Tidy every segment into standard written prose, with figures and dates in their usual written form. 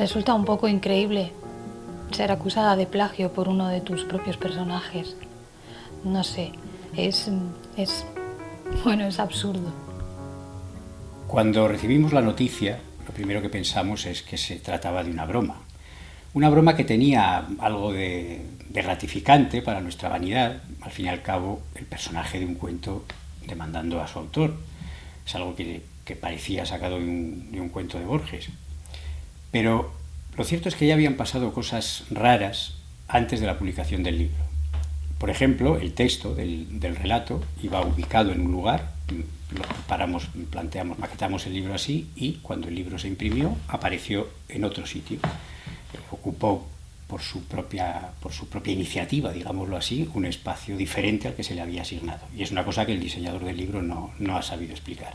Resulta un poco increíble ser acusada de plagio por uno de tus propios personajes. No sé, es absurdo. Cuando recibimos la noticia, lo primero que pensamos es que se trataba de una broma. Una broma que tenía algo de gratificante para nuestra vanidad. Al fin y al cabo, el personaje de un cuento demandando a su autor. Es algo que parecía sacado de un cuento de Borges. Pero lo cierto es que ya habían pasado cosas raras antes de la publicación del libro. Por ejemplo, el texto del relato iba ubicado en un lugar, lo preparamos, maquetamos el libro así, y cuando el libro se imprimió apareció en otro sitio. Ocupó por su propia iniciativa, digámoslo así, un espacio diferente al que se le había asignado. Y es una cosa que el diseñador del libro no ha sabido explicar.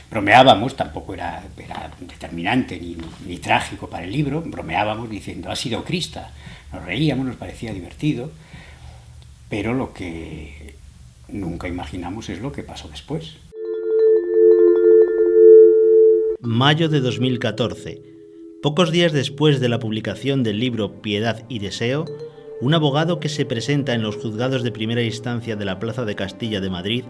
Bromeábamos, tampoco era determinante ni trágico para el libro, bromeábamos diciendo, ha sido Krista. Nos reíamos, nos parecía divertido, pero lo que nunca imaginamos es lo que pasó después. Mayo de 2014. Pocos días después de la publicación del libro Piedad y Deseo, un abogado que se presenta en los juzgados de primera instancia de la Plaza de Castilla de Madrid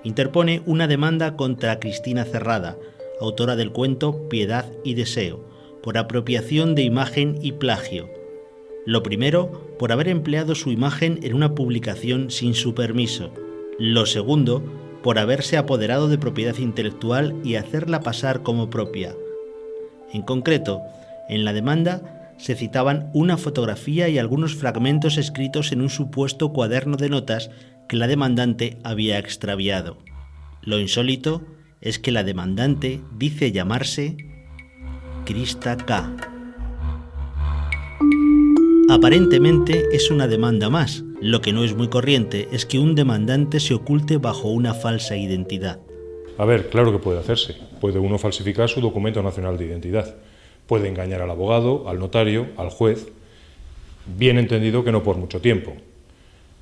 interpone una demanda contra Cristina Cerrada, autora del cuento Piedad y Deseo, por apropiación de imagen y plagio. Lo primero, por haber empleado su imagen en una publicación sin su permiso. Lo segundo, por haberse apoderado de propiedad intelectual y hacerla pasar como propia. En concreto, en la demanda se citaban una fotografía y algunos fragmentos escritos en un supuesto cuaderno de notas que la demandante había extraviado. Lo insólito es que la demandante dice llamarse Krista K. Aparentemente es una demanda más. Lo que no es muy corriente es que un demandante se oculte bajo una falsa identidad. A ver, claro que puede hacerse. Puede uno falsificar su documento nacional de identidad. Puede engañar al abogado, al notario, al juez. Bien entendido que no por mucho tiempo.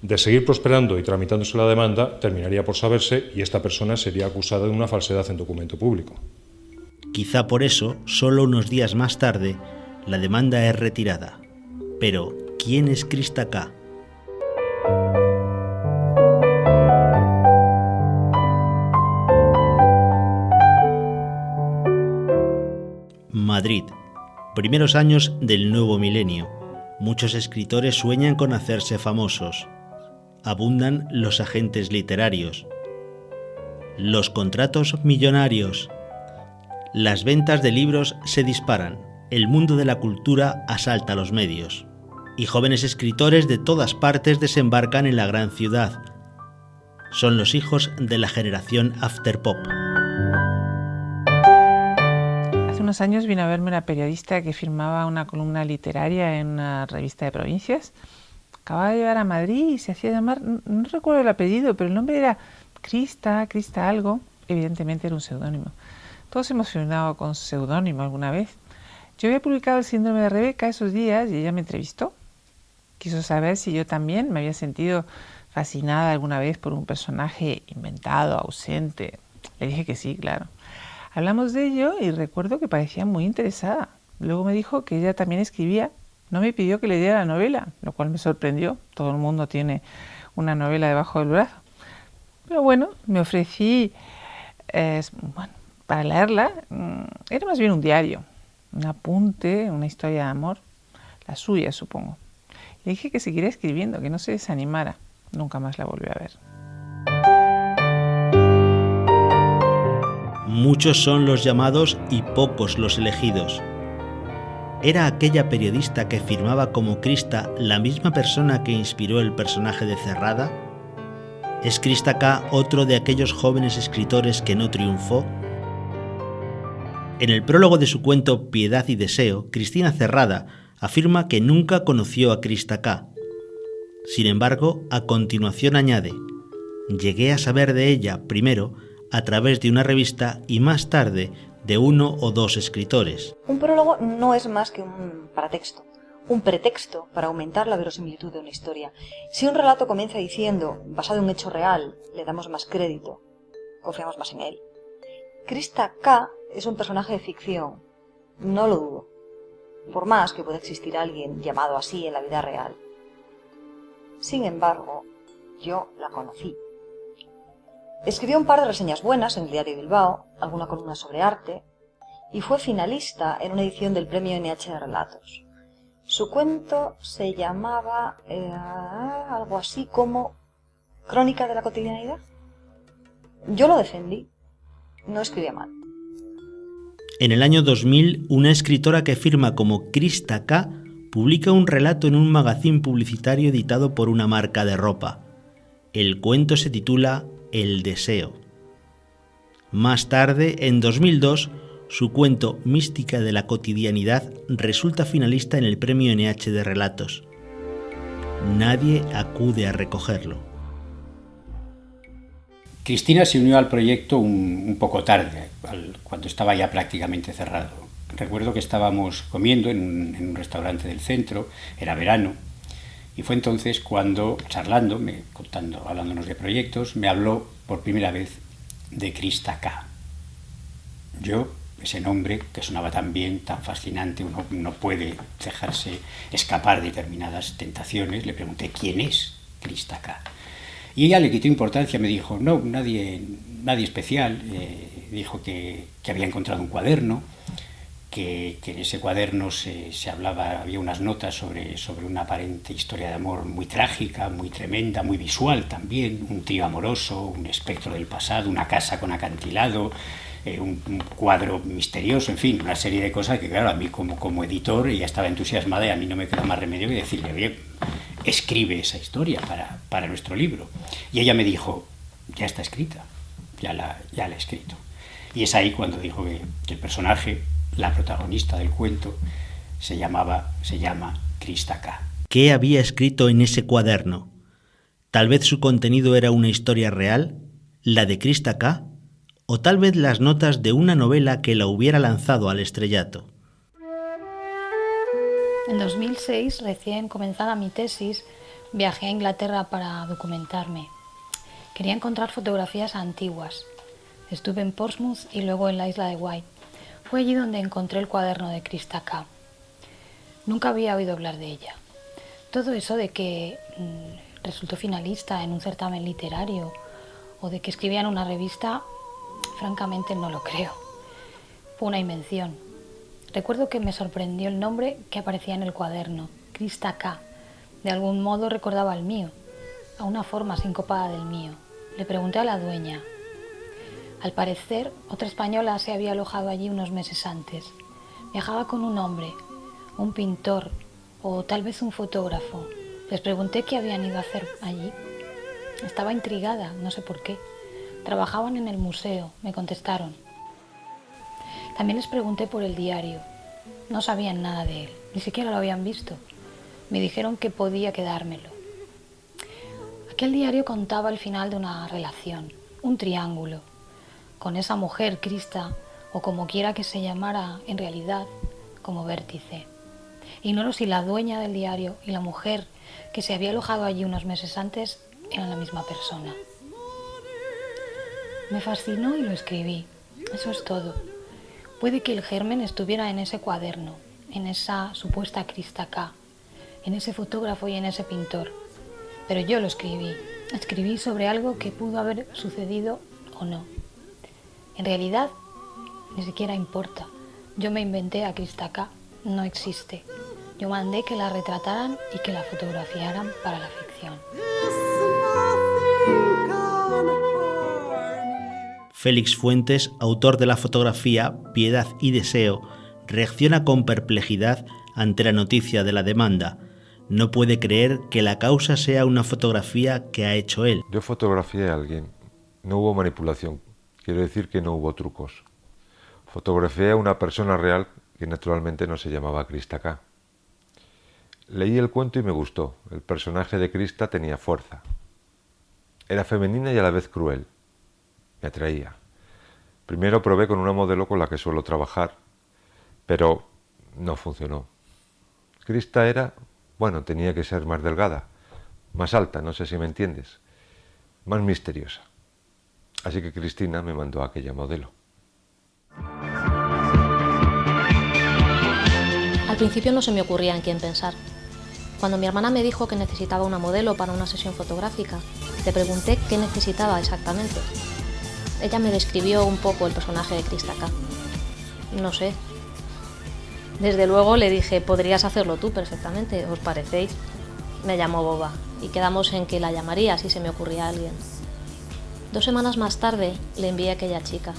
De seguir prosperando y tramitándose la demanda, terminaría por saberse y esta persona sería acusada de una falsedad en documento público. Quizá por eso, solo unos días más tarde, la demanda es retirada. Pero, ¿quién es Krista K? Madrid. Primeros años del nuevo milenio. Muchos escritores sueñan con hacerse famosos. Abundan los agentes literarios. Los contratos millonarios. Las ventas de libros se disparan. El mundo de la cultura asalta los medios. Y jóvenes escritores de todas partes desembarcan en la gran ciudad. Son los hijos de la generación Afterpop. Hace unos años vino a verme una periodista que firmaba una columna literaria en una revista de provincias. Acababa de llegar a Madrid y se hacía llamar, no recuerdo el apellido, pero el nombre era Krista algo. Evidentemente era un seudónimo. Todos hemos firmado con seudónimo alguna vez. Yo había publicado El síndrome de Rebeca esos días y ella me entrevistó. Quiso saber si yo también me había sentido fascinada alguna vez por un personaje inventado, ausente. Le dije que sí, claro. Hablamos de ello y recuerdo que parecía muy interesada. Luego me dijo que ella también escribía. No me pidió que le diera la novela, lo cual me sorprendió. Todo el mundo tiene una novela debajo del brazo. Pero bueno, me ofrecí para leerla. Era más bien un diario, un apunte, una historia de amor, la suya supongo. Le dije que seguiría escribiendo, que no se desanimara. Nunca más la volví a ver. Muchos son los llamados y pocos los elegidos. ¿Era aquella periodista que firmaba como Krista la misma persona que inspiró el personaje de Cerrada? ¿Es Krista K otro de aquellos jóvenes escritores que no triunfó? En el prólogo de su cuento Piedad y Deseo, Cristina Cerrada afirma que nunca conoció a Krista K. Sin embargo, a continuación añade: llegué a saber de ella primero a través de una revista y más tarde de uno o dos escritores. Un prólogo no es más que un paratexto, un pretexto para aumentar la verosimilitud de una historia. Si un relato comienza diciendo, basado en un hecho real, le damos más crédito, confiamos más en él. Krista K es un personaje de ficción, no lo dudo. por más que pueda existir alguien llamado así en la vida real. Sin embargo, yo la conocí. Escribió un par de reseñas buenas en el diario Bilbao, alguna columna sobre arte, y fue finalista en una edición del premio NH de Relatos. Su cuento se llamaba algo así como Crónica de la cotidianidad. Yo lo defendí. No escribía mal. En el año 2000, una escritora que firma como Krista K. publica un relato en un magazín publicitario editado por una marca de ropa. El cuento se titula El deseo. Más tarde, en 2002, su cuento Mística de la cotidianidad resulta finalista en el premio NH de Relatos. Nadie acude a recogerlo. Cristina se unió al proyecto un poco tarde, cuando estaba ya prácticamente cerrado. Recuerdo que estábamos comiendo en un restaurante del centro, era verano, y fue entonces cuando, charlando, hablándonos de proyectos, me habló por primera vez de Krista K. Yo, ese nombre que sonaba tan bien, tan fascinante, uno no puede dejarse escapar de determinadas tentaciones, le pregunté ¿quién es Krista K? Y ella le quitó importancia, me dijo, no, nadie especial, dijo que había encontrado un cuaderno, que en ese cuaderno se hablaba, había unas notas sobre una aparente historia de amor muy trágica, muy tremenda, muy visual también, un trío amoroso, un espectro del pasado, una casa con acantilado, un cuadro misterioso, en fin, una serie de cosas que, claro, a mí como editor ella estaba entusiasmada y a mí no me queda más remedio que decirle, oye, escribe esa historia para nuestro libro. Y ella me dijo, ya está escrita, ya la he escrito. Y es ahí cuando dijo que el personaje, la protagonista del cuento, se llama Krista K. ¿Qué había escrito en ese cuaderno? Tal vez su contenido era una historia real, la de Krista K., o tal vez las notas de una novela que la hubiera lanzado al estrellato. En 2006, recién comenzada mi tesis, viajé a Inglaterra para documentarme. Quería encontrar fotografías antiguas. Estuve en Portsmouth y luego en la isla de Wight. Fue allí donde encontré el cuaderno de Krista K. Nunca había oído hablar de ella. Todo eso de que resultó finalista en un certamen literario o de que escribía en una revista, francamente no lo creo. Fue una invención. Recuerdo que me sorprendió el nombre que aparecía en el cuaderno, Krista K. De algún modo recordaba al mío, a una forma sincopada del mío. Le pregunté a la dueña. Al parecer, otra española se había alojado allí unos meses antes. Viajaba con un hombre, un pintor o tal vez un fotógrafo. Les pregunté qué habían ido a hacer allí. Estaba intrigada, no sé por qué. Trabajaban en el museo, me contestaron. También les pregunté por el diario. No sabían nada de él, ni siquiera lo habían visto. Me dijeron que podía quedármelo. Aquel diario contaba el final de una relación, un triángulo, con esa mujer, Krista, o como quiera que se llamara en realidad, como Vértice. Ignoro si la dueña del diario y la mujer que se había alojado allí unos meses antes eran la misma persona. Me fascinó y lo escribí. Eso es todo. Puede que el germen estuviera en ese cuaderno, en esa supuesta Krista K., en ese fotógrafo y en ese pintor. Pero yo lo escribí. Escribí sobre algo que pudo haber sucedido o no. En realidad, ni siquiera importa. Yo me inventé a Krista K., no existe. Yo mandé que la retrataran y que la fotografiaran para la ficción. Félix Fuentes, autor de la fotografía Piedad y deseo, reacciona con perplejidad ante la noticia de la demanda. No puede creer que la causa sea una fotografía que ha hecho él. Yo fotografié a alguien. No hubo manipulación. Quiero decir que no hubo trucos. Fotografié a una persona real que naturalmente no se llamaba Krista K. Leí el cuento y me gustó. El personaje de Krista tenía fuerza. Era femenina y a la vez cruel. Me atraía. Primero probé con una modelo con la que suelo trabajar, pero no funcionó. Krista tenía que ser más delgada, más alta, no sé si me entiendes, más misteriosa. Así que Cristina me mandó a aquella modelo. A Al principio no se me ocurría en quién pensar. Cuando mi hermana me dijo que necesitaba una modelo para una sesión fotográfica, le pregunté qué necesitaba exactamente. Ella me describió un poco el personaje de Krista K. No sé. Desde luego le dije, podrías hacerlo tú perfectamente, ¿os parecéis? Me llamó boba y quedamos en que la llamaría si se me ocurría a alguien. 2 semanas más tarde le envié a aquella chica.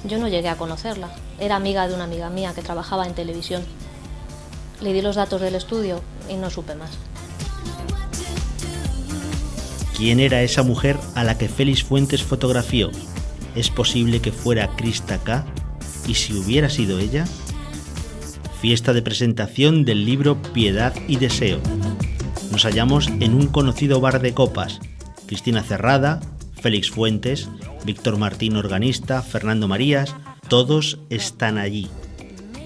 Yo no llegué a conocerla, era amiga de una amiga mía que trabajaba en televisión. Le di los datos del estudio y no supe más. ¿Quién era esa mujer a la que Félix Fuentes fotografió? ¿Es posible que fuera Krista K? ¿Y si hubiera sido ella? Fiesta de presentación del libro Piedad y Deseo. Nos hallamos en un conocido bar de copas. Cristina Cerrada, Félix Fuentes, Víctor Martín, organista, Fernando Marías, todos están allí,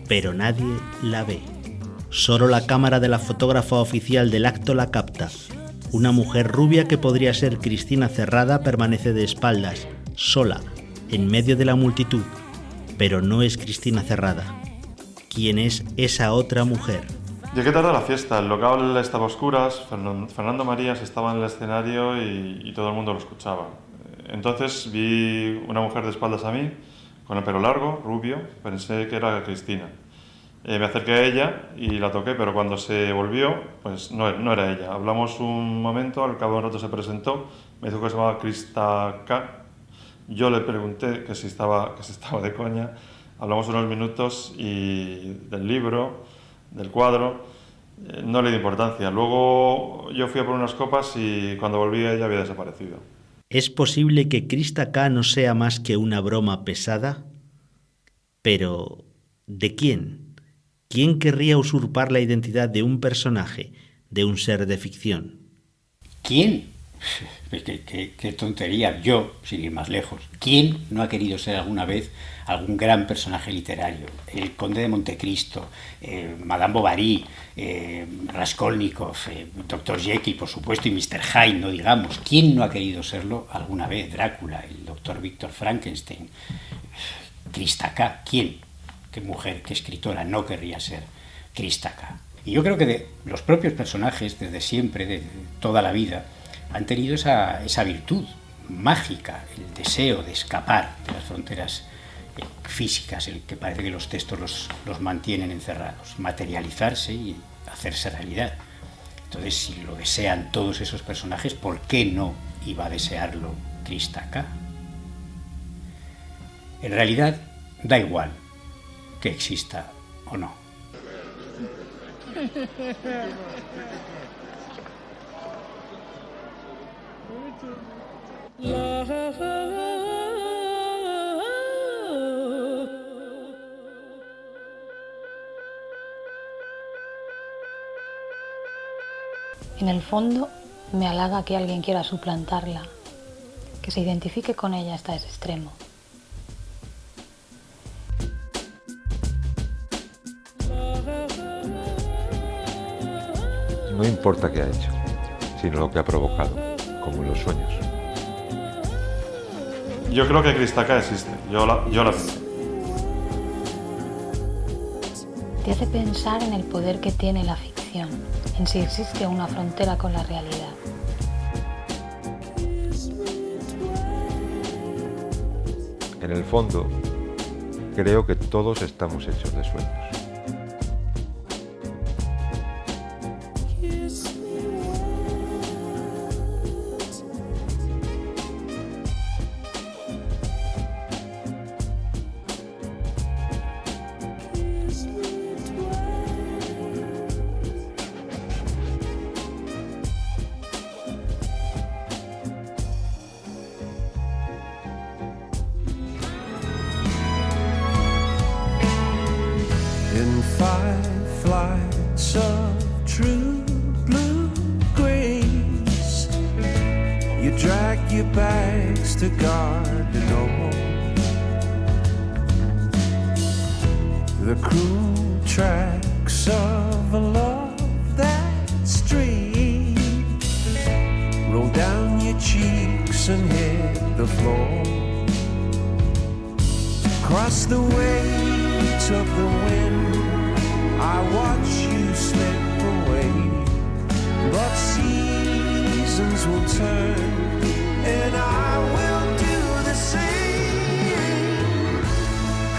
pero nadie la ve. Solo la cámara de la fotógrafa oficial del acto la capta. Una mujer rubia que podría ser Cristina Cerrada permanece de espaldas, sola, en medio de la multitud, pero no es Cristina Cerrada. ¿Quién es esa otra mujer? Llegué tarde a la fiesta, el local estaba a oscuras, Fernando Marías estaba en el escenario y todo el mundo lo escuchaba. Entonces vi una mujer de espaldas a mí, con el pelo largo, rubio, pensé que era Cristina. Me acerqué a ella y la toqué, pero cuando se volvió, pues no era ella. Hablamos un momento, al cabo de un rato se presentó, me dijo que se llamaba Krista K. Yo le pregunté que si estaba de coña. Hablamos unos minutos y del libro, del cuadro, no le di importancia. Luego yo fui a por unas copas y cuando volví ella había desaparecido. ¿Es posible que Krista K no sea más que una broma pesada? Pero, ¿de quién? ¿Quién querría usurpar la identidad de un personaje, de un ser de ficción? ¿Quién? Qué tontería. Yo, sin ir más lejos. ¿Quién no ha querido ser alguna vez algún gran personaje literario? El Conde de Montecristo, Madame Bovary, Raskolnikov, Dr. Jekyll, por supuesto, y Mr. Hyde, no digamos. ¿Quién no ha querido serlo alguna vez? Drácula, el Dr. Víctor Frankenstein, Krista K. ¿Quién? ¿Qué mujer, qué escritora no querría ser Krista K? Y yo creo que de los propios personajes, desde siempre, de toda la vida, han tenido esa virtud mágica, el deseo de escapar de las fronteras físicas, el que parece que los textos los mantienen encerrados, materializarse y hacerse realidad. Entonces, si lo desean todos esos personajes, ¿por qué no iba a desearlo Krista K? En realidad, da igual que exista o no. En el fondo, me halaga que alguien quiera suplantarla, que se identifique con ella hasta ese extremo. No importa qué ha hecho, sino lo que ha provocado, como en los sueños. Yo creo que Krista K existe, yo la pinté. Te hace pensar en el poder que tiene la ficción, en si existe una frontera con la realidad. En el fondo, creo que todos estamos hechos de sueños. In 5 flights of true blue grace, you drag your bags to Gardenau. The cruel tracks of a love that's straight roll down your cheeks and hit the floor. Cross the waves of the wind, I watch you slip away, but seasons will turn, and I will do the same.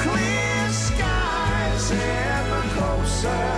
Clear skies ever closer.